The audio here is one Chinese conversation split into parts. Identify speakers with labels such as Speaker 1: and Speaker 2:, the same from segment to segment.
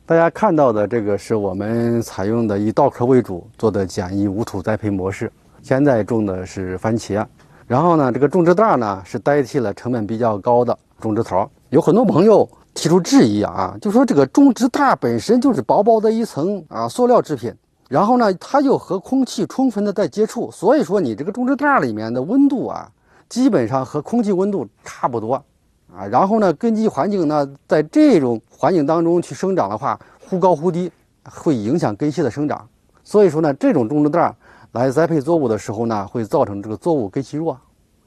Speaker 1: 大家看到的这个是我们采用的以稻壳为主做的简易无土栽培模式。现在种的是番茄，然后呢，这个种植袋呢是代替了成本比较高的种植槽。有很多朋友提出质疑啊，就说这个种植袋本身就是薄薄的一层塑料制品，然后呢，它又和空气充分的在接触，所以说你这个种植袋里面的温度基本上和空气温度差不多。然后呢，根基环境呢，在这种环境当中去生长的话，忽高忽低，会影响根系的生长。所以说呢，这种种植袋来栽培作物的时候呢，会造成这个作物根系弱。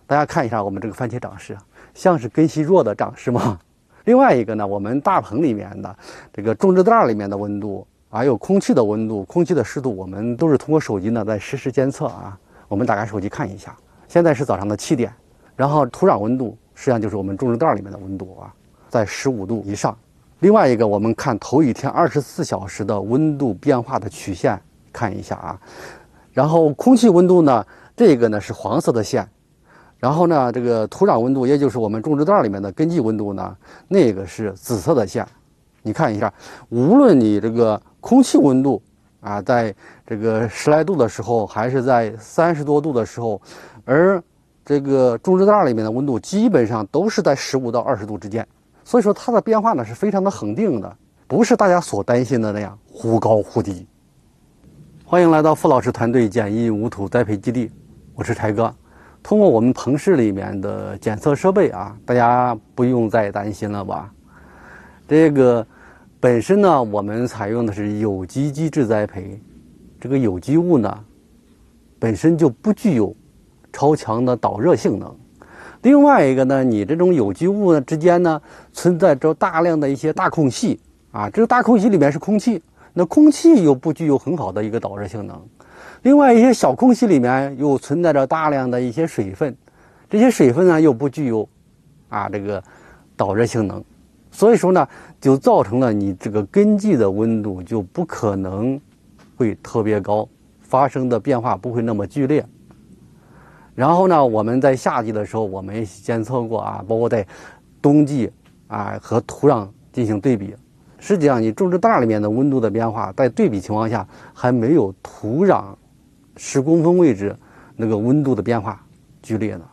Speaker 1: 大家看一下我们这个番茄长势，像是根系弱的长势吗？另外一个呢，我们大棚里面的这个种植袋里面的温度，还有空气的温度、空气的湿度，我们都是通过手机呢在实时监测我们打开手机看一下，现在是早上的7点，然后土壤温度实际上就是我们种植袋里面的温度在15度以上。另外一个，我们看头一天24小时的温度变化的曲线，看一下然后空气温度呢，这个呢是黄色的线，然后呢，这个土壤温度，也就是我们种植袋里面的根基温度呢，那个是紫色的线。你看一下，无论你这个空气温度在这个10来度的时候，还是在30多度的时候，而这个种植袋里面的温度基本上都是在15到20度之间，所以说它的变化呢是非常的恒定的，不是大家所担心的那样忽高忽低。欢迎来到傅老师团队简易无土栽培基地，我是柴哥。通过我们棚室里面的检测设备大家不用再担心了吧？这个本身呢，我们采用的是有机基质栽培，这个有机物呢本身就不具有超强的导热性能。另外一个呢，你这种有机物呢之间呢存在着大量的一些大空隙这个大空隙里面是空气，那空气又不具有很好的一个导热性能。另外一些小空隙里面又存在着大量的一些水分，这些水分呢又不具有这个导热性能，所以说呢就造成了你这个根基的温度就不可能会特别高，发生的变化不会那么剧烈。然后呢，我们在夏季的时候我们也监测过包括在冬季和土壤进行对比，实际上你种植袋里面的温度的变化在对比情况下还没有土壤10公分位置那个温度的变化剧烈呢。